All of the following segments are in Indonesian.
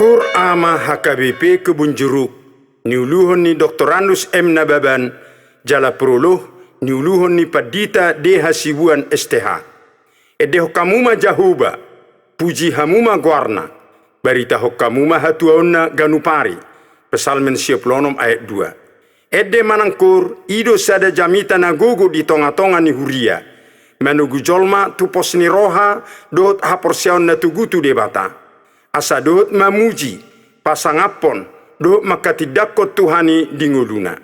Kur ama HKBP Kebun Jeruk, niuluhon ni Dr. Andus M. Nababan, jala proloh, niuluhon ni Padita D. Hasibuan STH. Ede hokamuma jahuba, puji hamuma guarna, barita hokamuma hatuauna ganupari, pesalmen siaplonom ayat 2. Ede manangkur, ido sada jamita nagogo di tonga-tonga ni huria, manugu jolma tupos ni roha, dot haporsiaon na tugutu debata. Asa dot mamuji, pasangapon, dot makatidakot Tuhani dinguluna.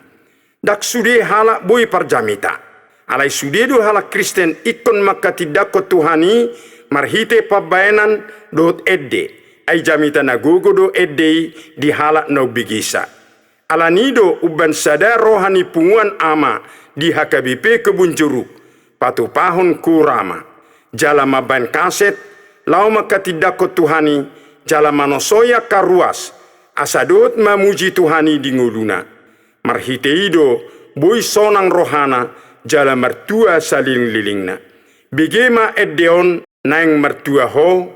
Dak sude halak boy parjamita. Alai sude do halak Kristen ikon makatidakot Tuhani, marhite pabayanan dot edde. Ay jamita nagogo do edde di halak no bigisa. Alanido uban sada rohani punguan ama di HKBP Kebun Jeruk, patu pahon kurama. Jala maban kaset, lau makatidakot Tuhani, jala manosoya karuas, asadot mamuji Tuhani di nguluna. Marhiteido, boy sonang rohana, jala mertua saling lilingna. Bigema eddeon naing mertua ho.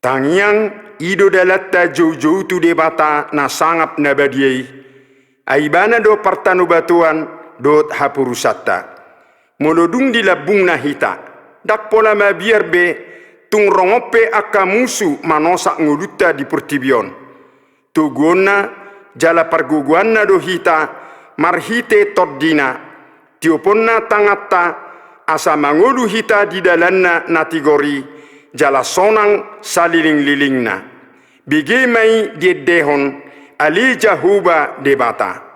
Tangiang ido dalatta jauh-jauh tu debata na sangap na badiai. Aibana do partanu batuan dot hapurusatta. Molodung di labung na hita. Dak pola mabiar be tung rongope aka musu manosak nguluta di pertibion. Tugona jala parguguanna do hita marhite toddina tioponna tangatta asa mangolu hita di dalanna natigori jala sonang saliling-lilingna bige mai diedehon ali jahuba debata.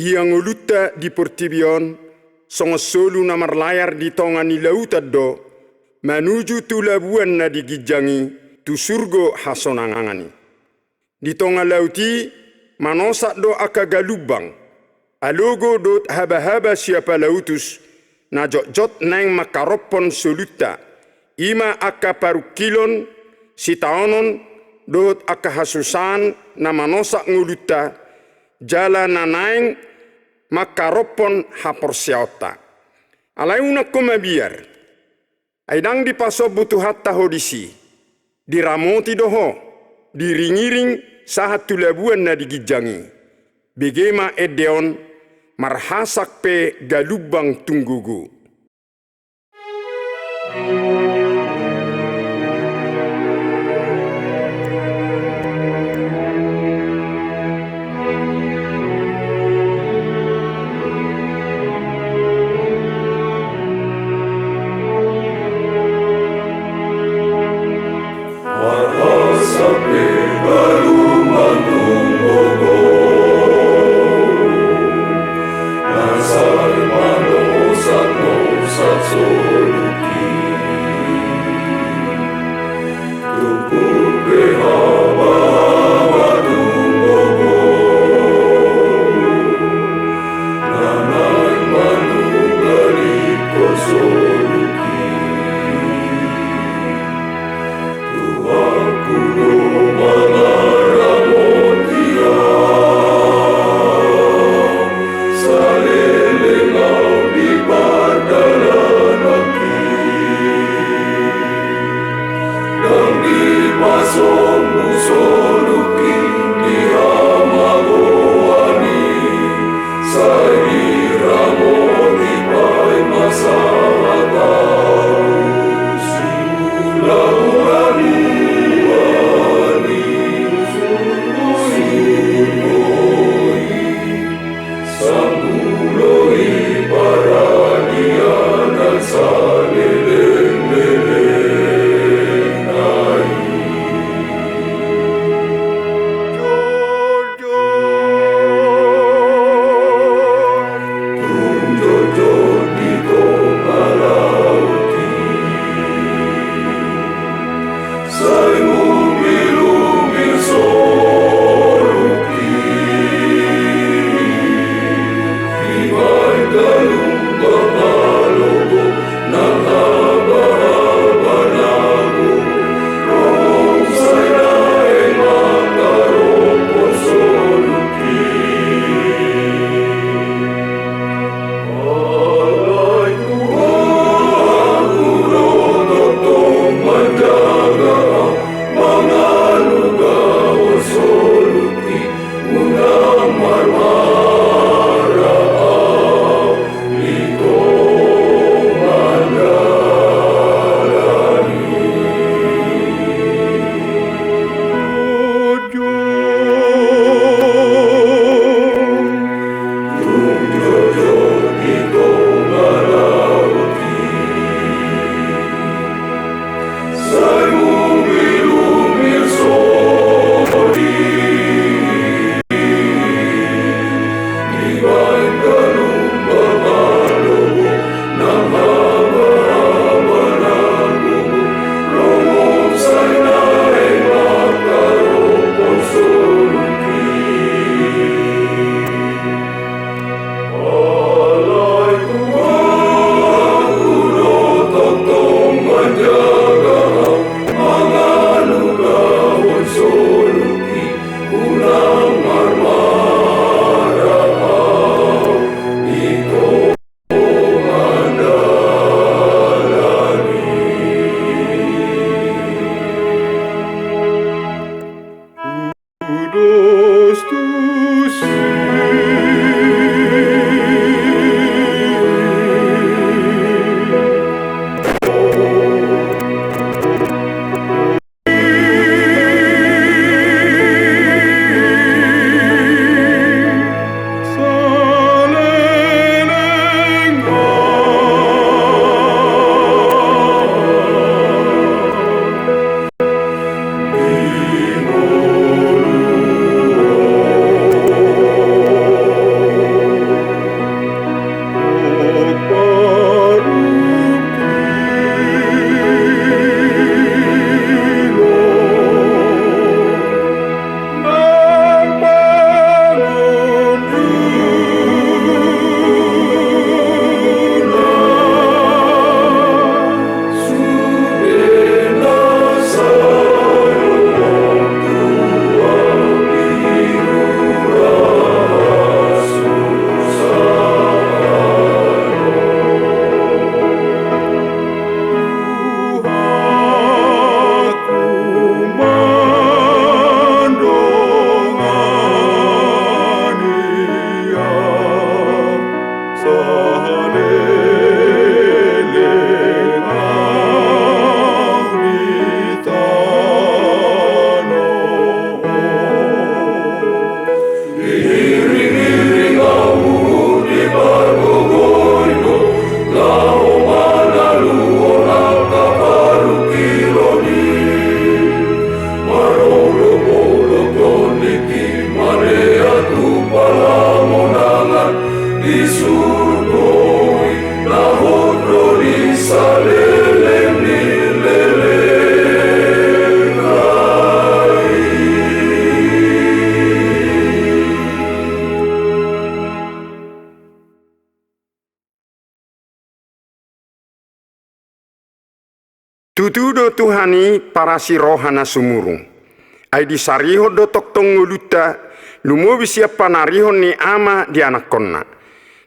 Yang uluta di Portibion, songo solu na marlayar di tonga ni lauta do, menuju tu labuan na di gijangi, tu surgo hasonangangani. Di tonga lauti, manosak do aka galubang, alogo dot haba-haba siapa lautus, na jot-jot neng makaropon soluta, ima aka parukilon, sitaonon, dot aka hasusan na manosak nguluta, jala na naeng makaropon haporsiauta. Alaiuna koma biar. Aidang di paso butuh hatta hodisi. Diramoti doho, diringiring sahat tulabuan na digijangi. Begema edeon, marhasak pe galubang tunggugu. Sa iramo di pa'y masahat Tutudo Tuhani parasi rohana sumurung. Ai disariho do tok tongoluta lumobi siapa narihon ni ama di anak konna.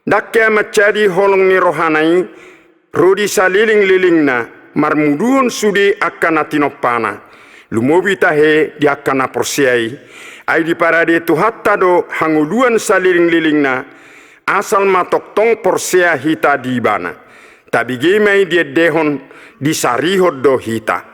Dakke macadi holong ni rohanai rodi saliling-lilingna marmuduon sudi akan atinopana. Lumobi tahe di akan aporsiai. Ai di parade tuhatta do hanguluan saliling-lilingna asal matok tong porsea hita di bana. Tabi gemai dia dehon di sarihod do hita.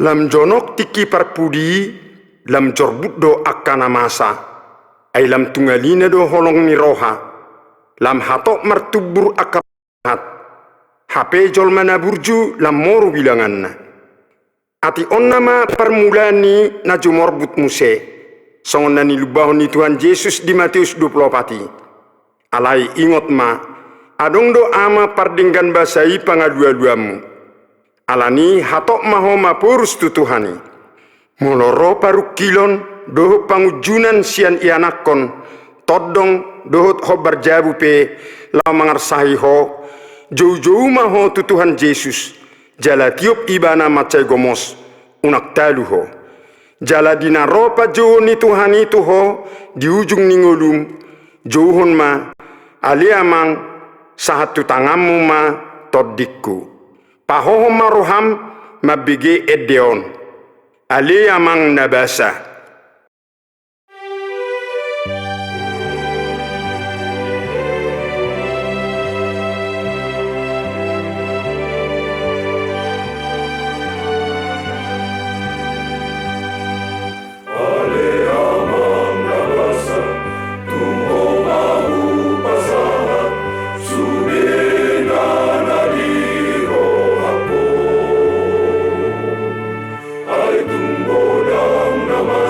lam jonok tiki parpudi lam jorbut do akana masa ay lam tungalina do holong ni roha lam hatok martubur akapat hape jol mana burju lam moru bilanganna ati onnama permulani na jumorbut muse songon nani lubahon ni Tuhan Yesus di Matius 24 alai ingot ma adong do ama pardinggan basai pangadua-duamu alani hatok maho mapurus tutuhani moloro paru kilon doho pangujunan sian ianakon todong dohot hobar jabu pe lau mangarsahi ho jauh-jauh maho tutuhan Yesus jala tiup ibana macai gomos unak talu ho jala dina ropa jauh ni Tuhan itu ho di ujung ningolum jauhon ma aliamang sahat tutangamu ma todikku pahoho maruham mabige edeon ali amang nabasa Ay tunggu dalam nama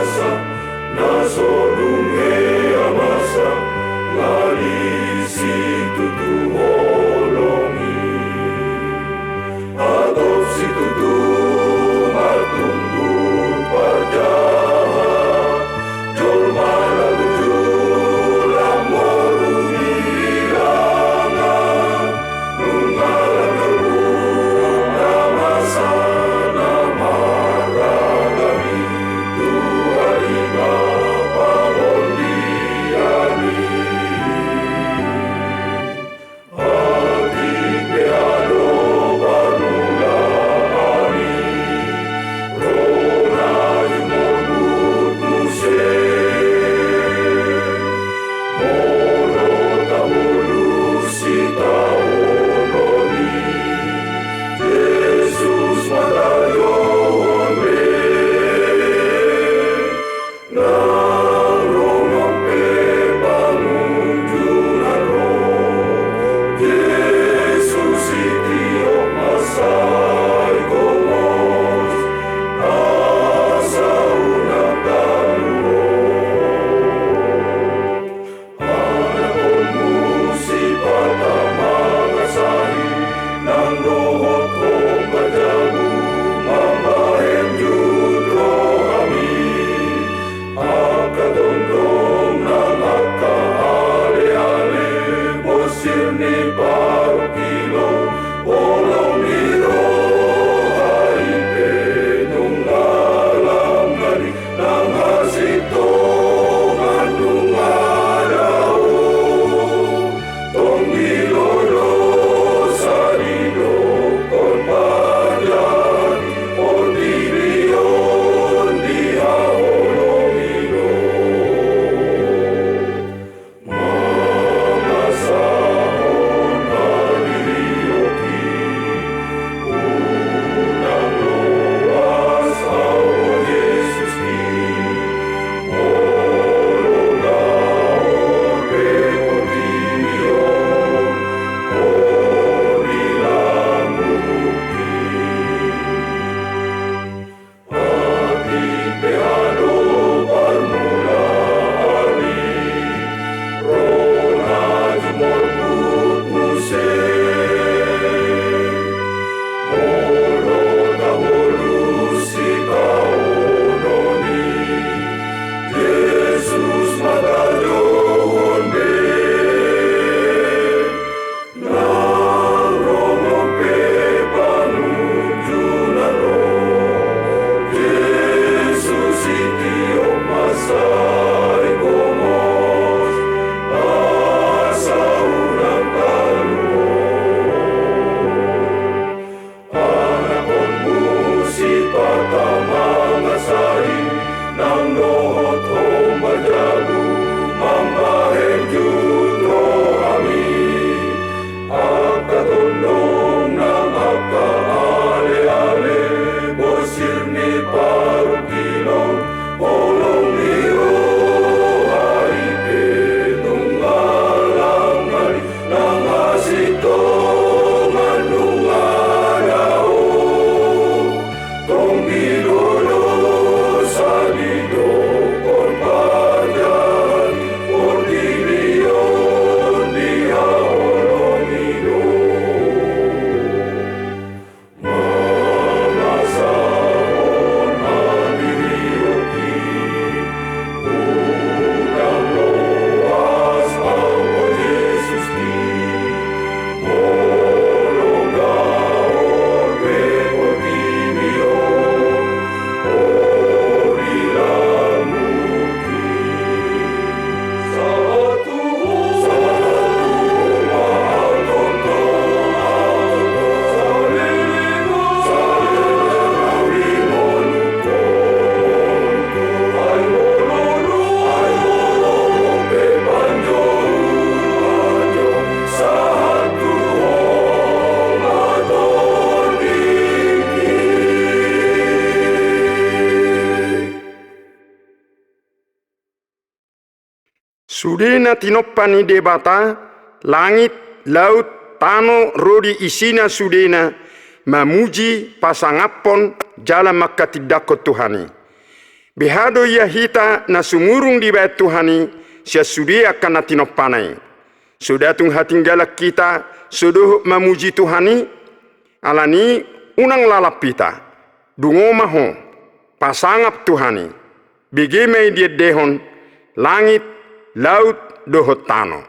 Sudena tinopani debata, langit, laut, tano, rodi isina sudena, mamuji pasangapon jala makatidako Tuhani. Behado ya hita na sumurung di bait Tuhani, sia sudia kana tinopanai. Sudatung hatinggalak kita, suduh mamuji Tuhani, alani unang lalapita, dungo maho, pasangap Tuhani. Bigimay dia dehon, langit, laut, dohot tano.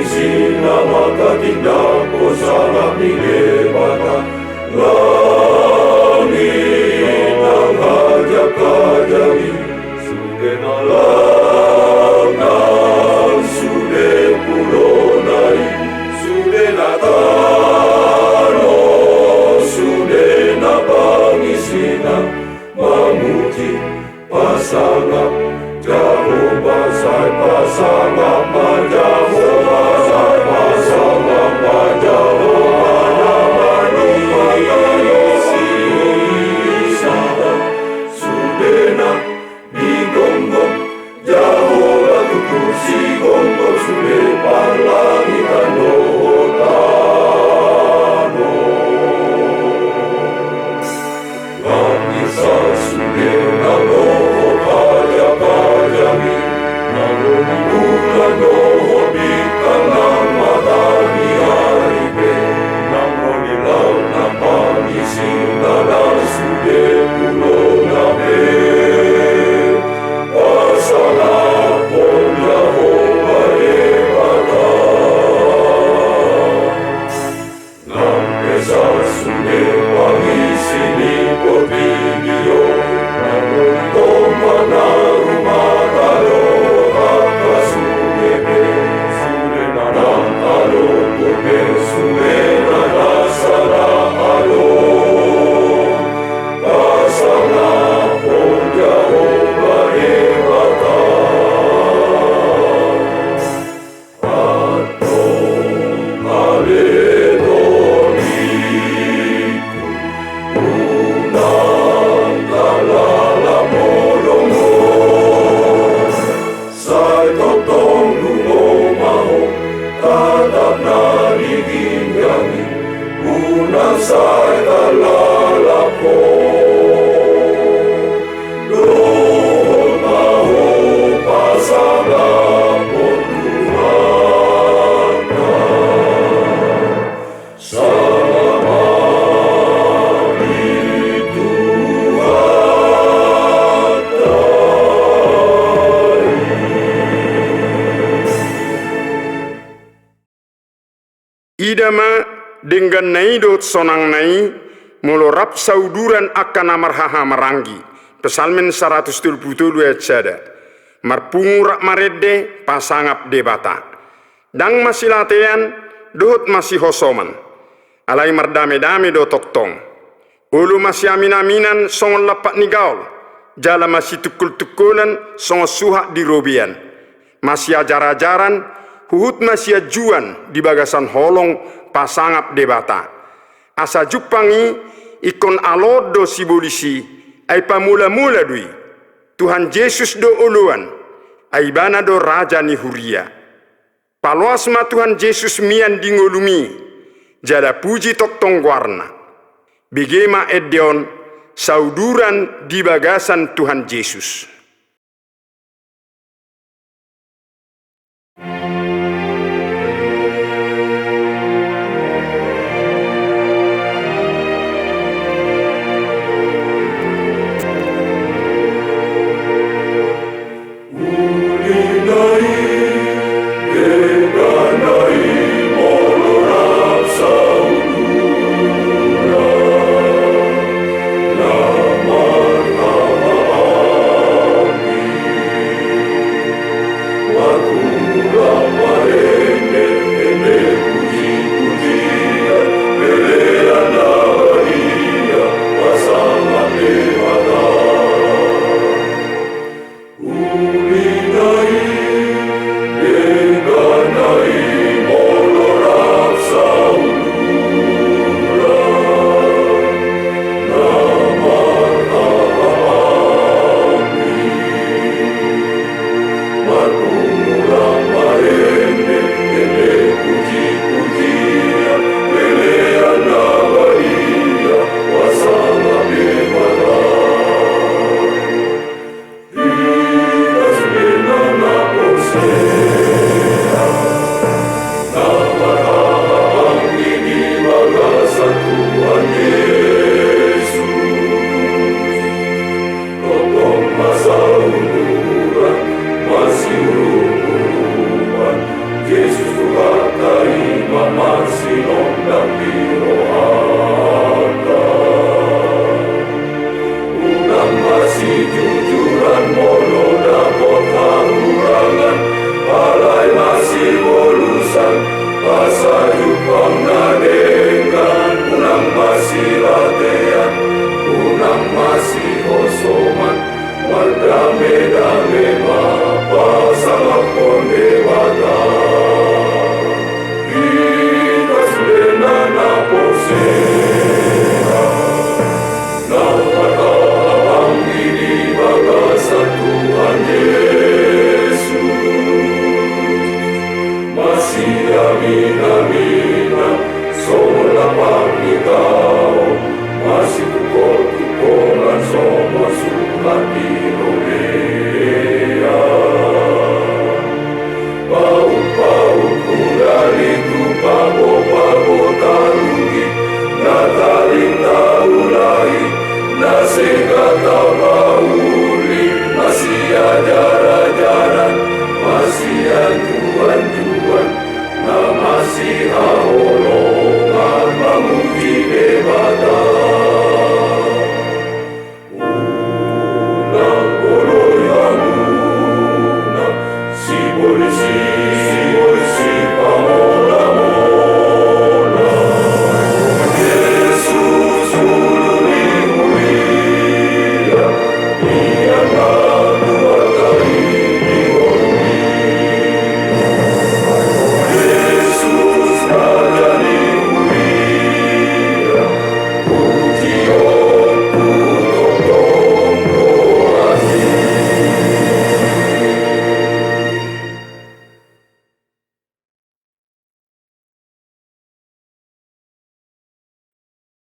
Sina makatindak ko sangat nilebata langit ang hajak-hajaki sude na lang ng sude pulonay sude na tano sude na pangisina mamuti pasangap Jehovah say pasangap Jehovah say pasangap Jehovah namanisi sudena digonggong Jehovah tutusi gonggong sude panlangitan dohotano langit sa sude na dohotaya-kayami bulan dohobikan ng madani aribe ng ronilaw na pangisin na nasude pulo na ben pasalapon Jehovah ebata ng esasude pangisin ikot bigyo ng ronilaw na rumatalo Idama dengan nai dot sonang nai molorap sauduran akan amarhaha marangi. Pesalmen 177 ayat sada. Marpungurak marede pasangap debata. Dang masih latihan dot masih hosoman. Alai mardame-dame do toktong. Ulu masih amin-aminan songon lapak nigaul. Jala masih tukul-tukulan songon suhak di robian. Masih ajar-ajaran Huhut masih ajuan di bagasan holong pasangap debata. Asa jupangi ikon alodo sibolisi ay pamula-mula dui. Tuhan Yesus do uluan ay bana do raja ni huria. Paluasma Tuhan Yesus mian dingolumi jada puji toktong warna. Bigema edion sauduran di bagasan Tuhan Yesus. Nama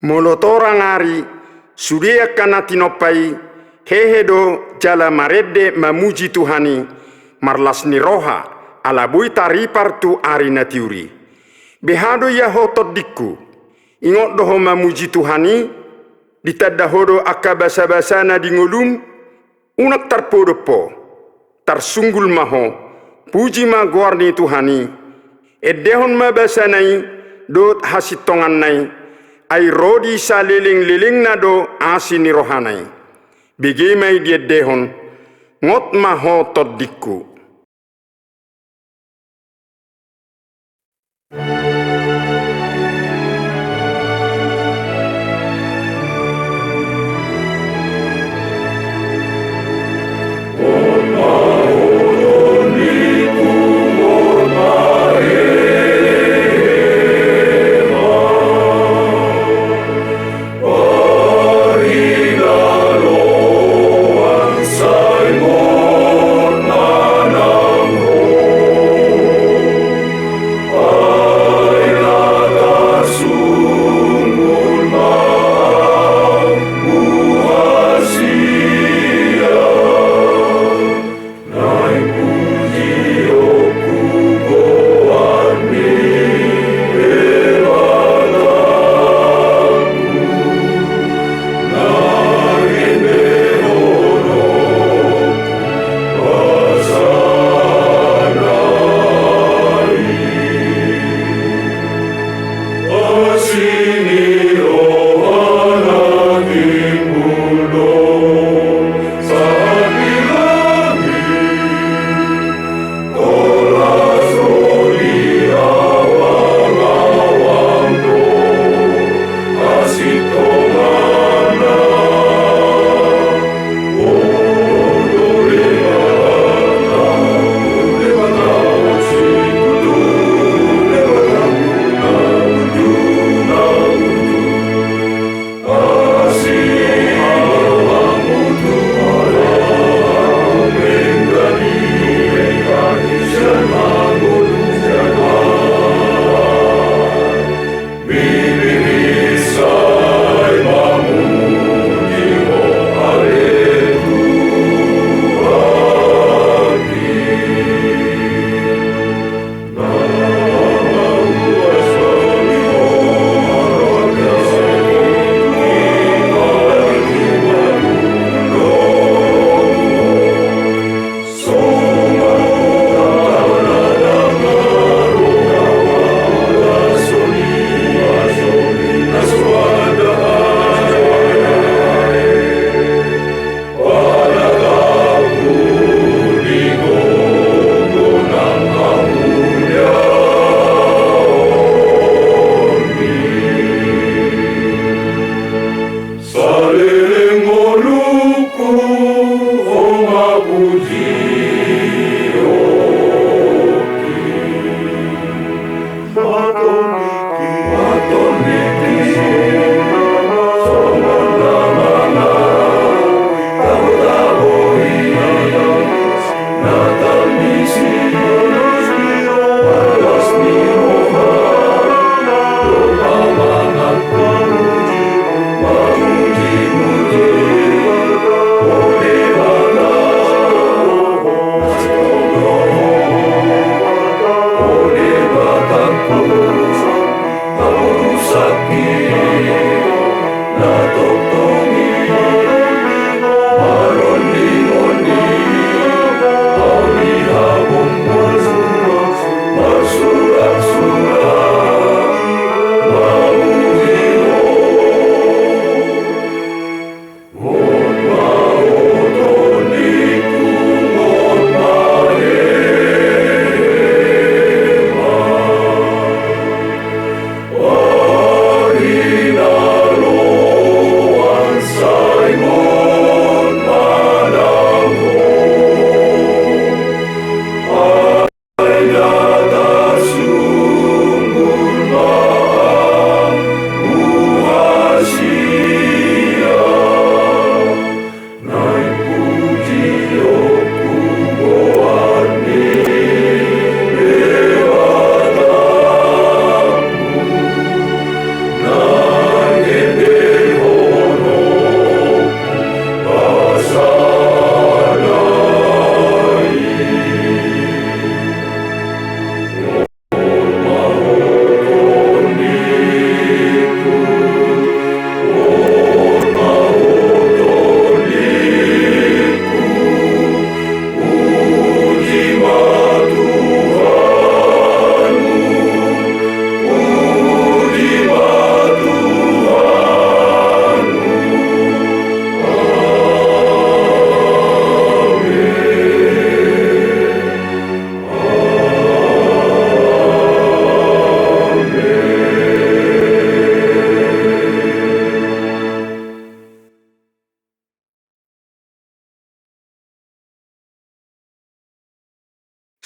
molotorang ari suria kana tinopai hehedo jala maredde mamuji Tuhani marlasni roha ala bui taripartu ari natiuri behado ya hotot dikku ingot doho mamuji Tuhani ditadahodo akabasa-basana di ngolum unak tarpodopo tarsunggul maho puji ma guarni Tuhani edehon ma basanai dot hasitongan nai ai rodi saliling-liling nado asini rohanai begemai dia dehon ngot maho toddiku. Maroni, maroni, maroni,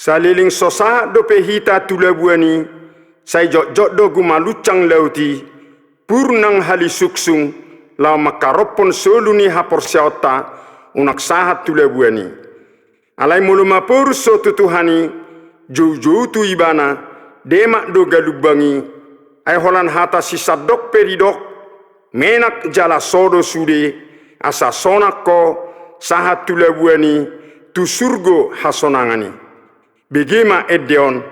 Saliling sosa dope hita tulabuani, sai jok do gumalucang lauti, purnang hali suksung, lau makaropon soluni hapor siauta, unak sahat tulabuani. Alai mulu mapur so tutuhani, jauh tu ibana, demak do galubangi, ai holan hata sisadok peridok, menak jala sodo sude, asa sonak ko, sahat tulabuani, tu surgo hasonangani. Begema edeon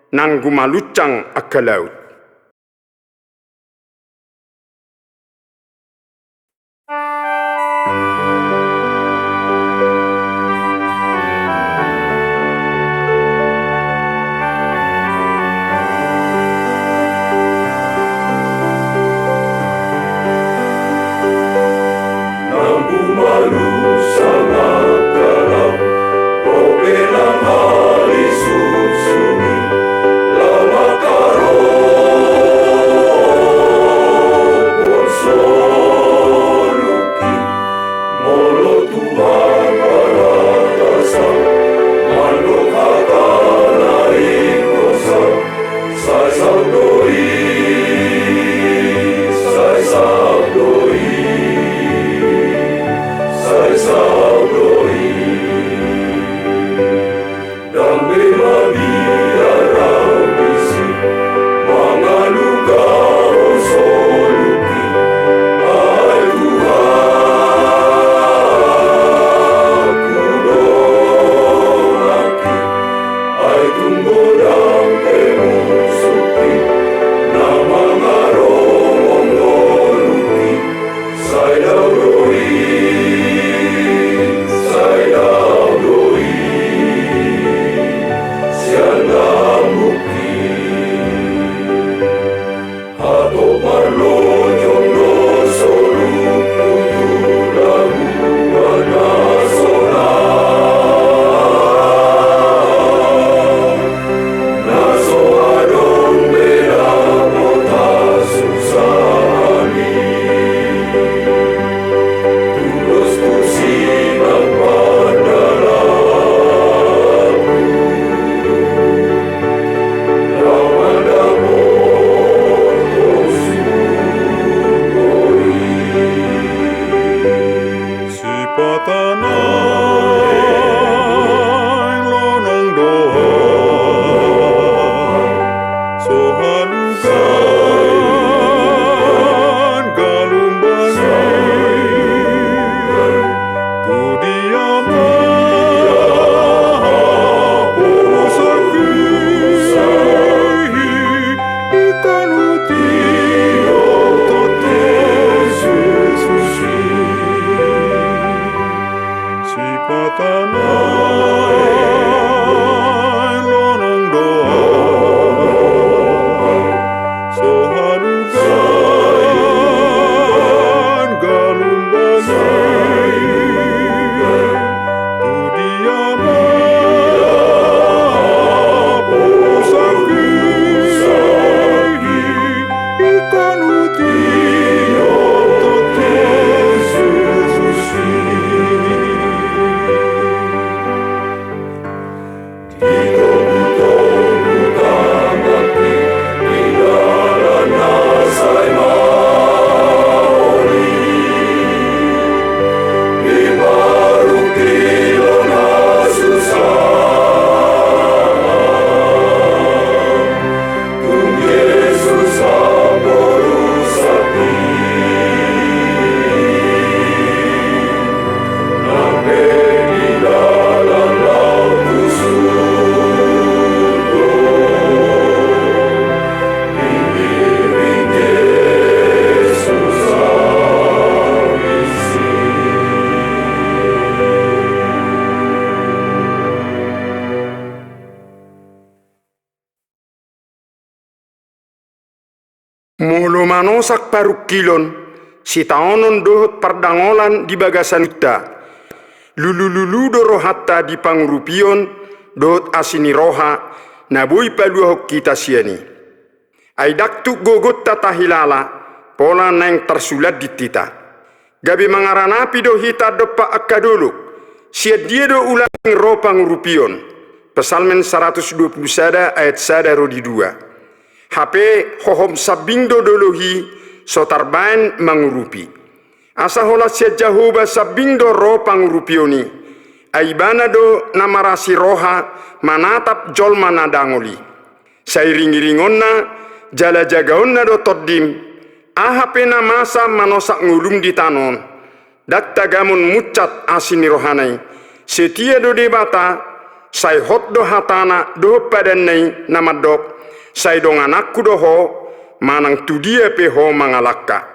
nang gumalucang akalaut. Nang gumalu sama kalam, obelang hali susumi, lama karo soluki, molo Tuhan baratasan, mando hatana ikosan, sai sabdoi, sai sabdoi, sai sabdoi. Dambe mabiara bisi, mga lugar soluki, ay Tuhan kudolaki, ay tumbodang emusuki, na mga romong doluki, say daudoi, say daudoi. Siandamuki Hato marlo jondo soluku tulagu anasona Naso adong beda kota susani Tulus tusinang pandalam Mulu manosak paruk kilon, si taonon dohot pardangolan di bagasan uta. Lulu doro hatta di pangurupion, dohot asini roha, nabui paluhok kita siani. Aidaktu gogot tata hilala, pola neng tersulat di tita. Gabi mangaranapi do hita dopa akaduluk, siat dia do ulang ro pangurupion. Pesalmen 120 ayat 1 rodi 2. HP hohom sabindo dolohi sotarbain mangurupi. Asa hola sia Jahoba sabindo ro pangurupioni. Aibana do namarasi roha manatap jol manadangoli. Sairingiringonna jala jagaonna do toddim. Ahapena masa manosak ngulum di tanon. Dakta gamun mucat asini rohanai. Setia do debata. Sai hot do hatana do padanai namadok. Sai do anakku do ho manang tudia pe ho mangalakka.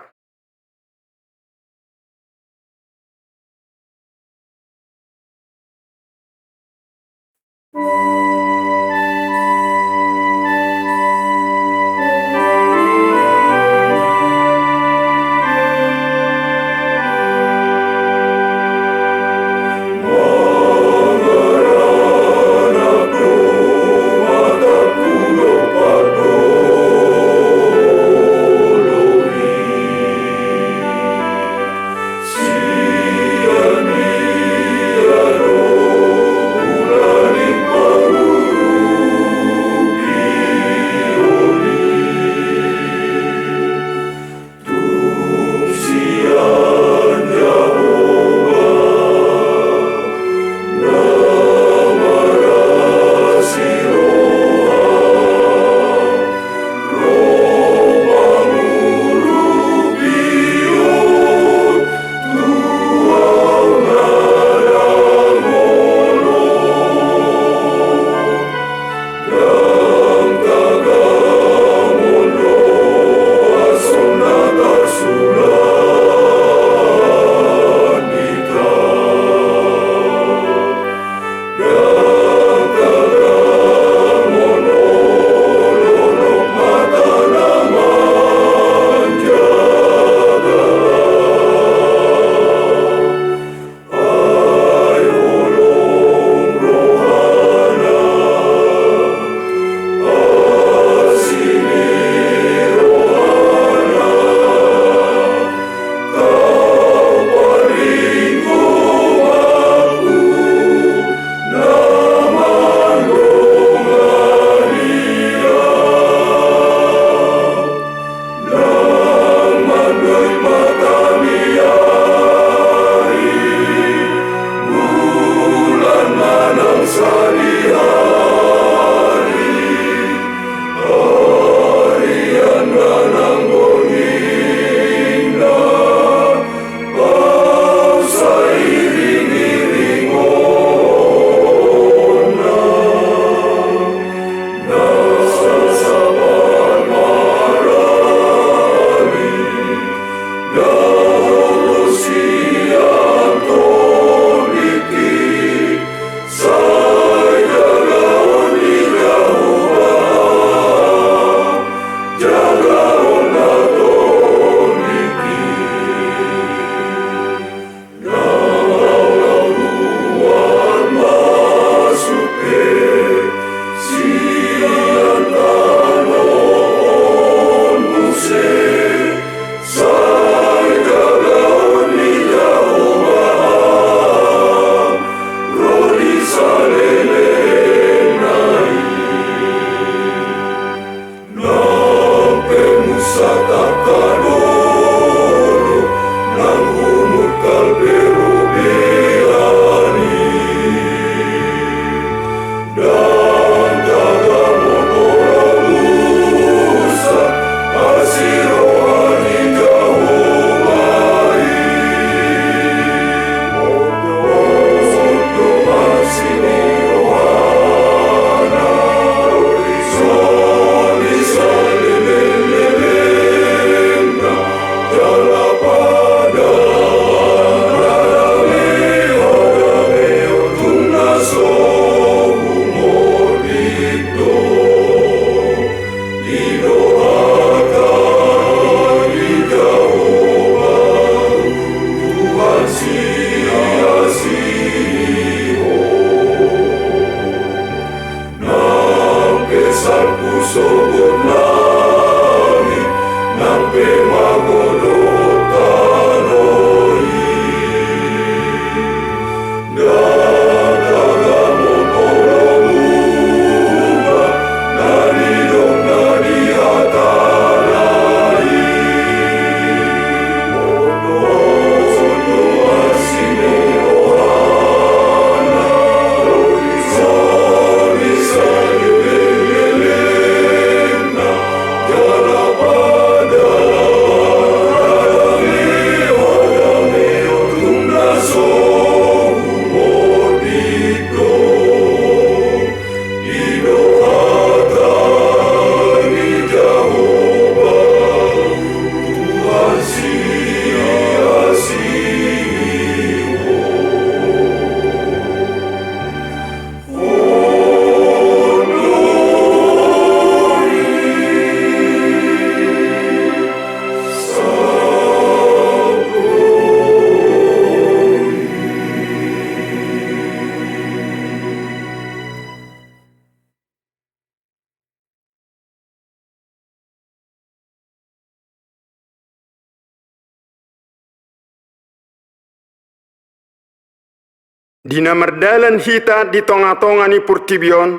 Dina merdalan hita di tonga-tonga ni purtibion,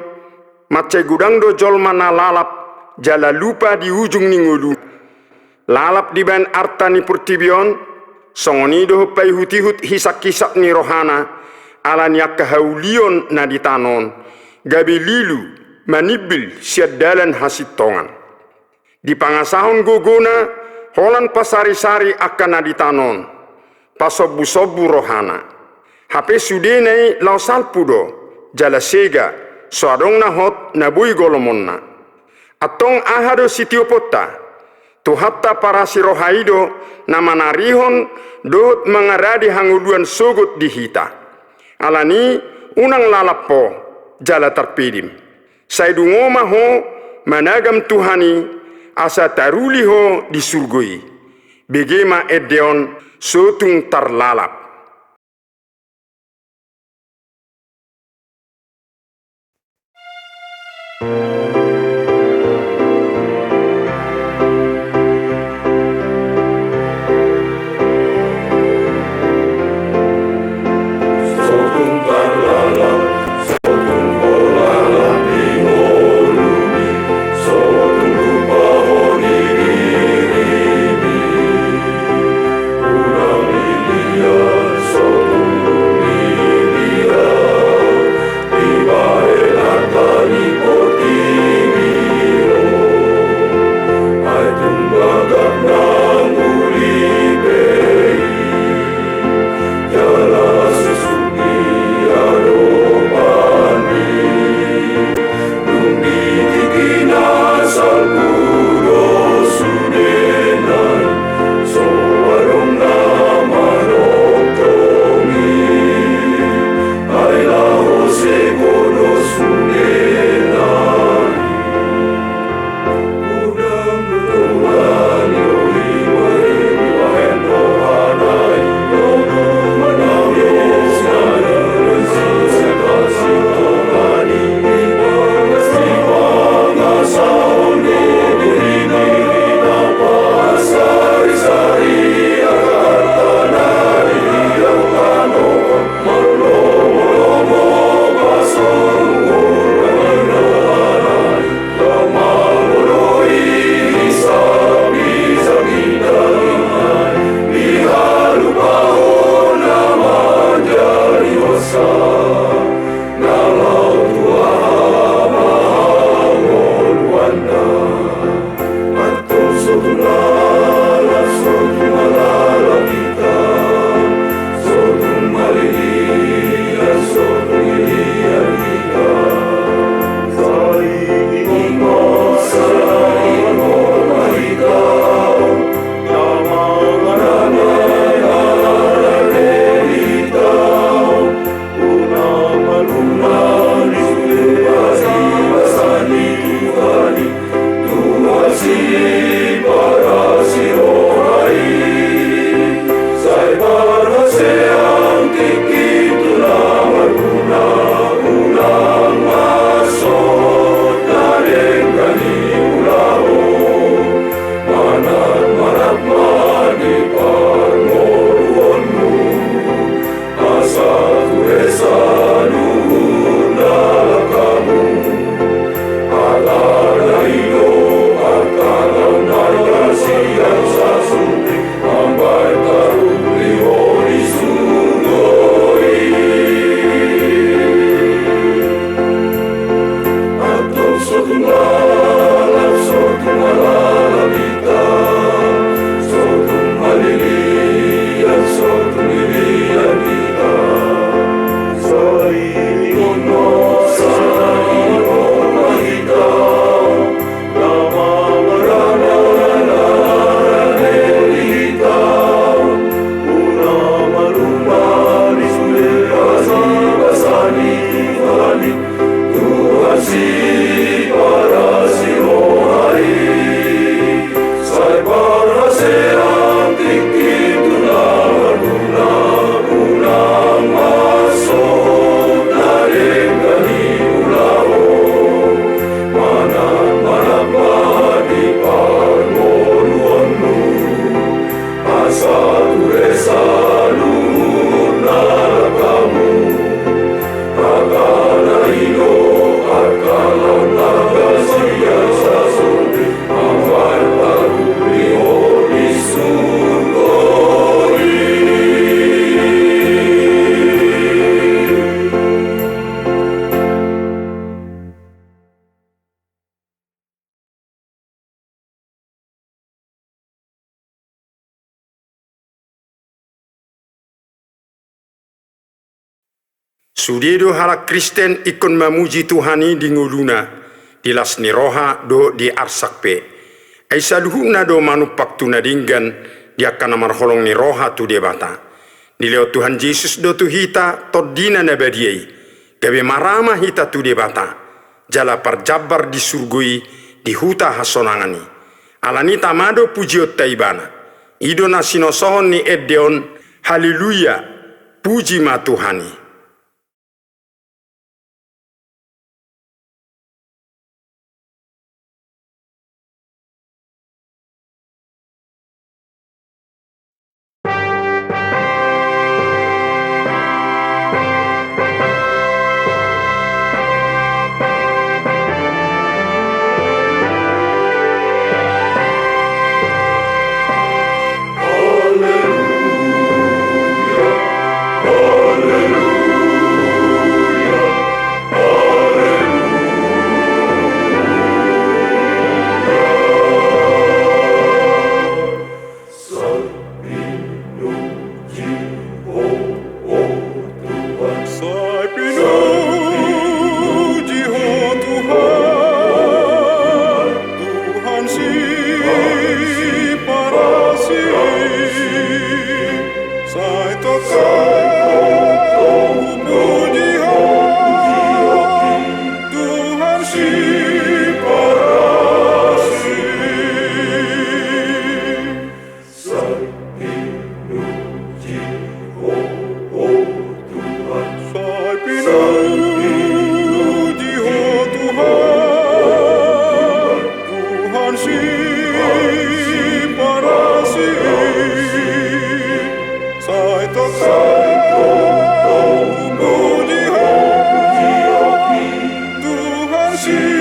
macai gudang do jolma na lalap, jala lupa di ujung ni ngulu. Lalap di ban arta ni purtibion, songoni do hupai hutihut hisak-hisak ni rohana, ala niak kahaulion na ditanon, gabi lilu, manibil siad dalan hasit tongan. Di pangasahon gogona, holan pasari-sari akan na ditanon, pasobu-sobu rohana. Hape sudenai lau salpudo, jala sega, soadong na hot na bui golomonna. Atong ahado sitiopota, tuhatta para sirohaido na manarihon dohot mengaradi hanguluan sogot di hita. Alani unang lalapo, jala terpidim. Saidungoma ho managam Tuhani, asa taruli ho di surgoi. Begema edeon sotung tarlalap. Satu esa luhur nalakamu. Sudedo halak Kristen ikon mamuji Tuhani di nguluna, dilas ni roha do di arsakpe. Aisa duhuna do manupak tuna dinggan, dia kana marholong ni roha tu dia bata. Nileo Tuhan Yesus do tu hita todina nabadiai, gabe marama hita tu dia bata. Jala parjabar di surgui, di huta hasonangani. Alani tamado pujiot taibana. Ido nasino sohon ni edeon, haleluya, puji ma Tuhani. See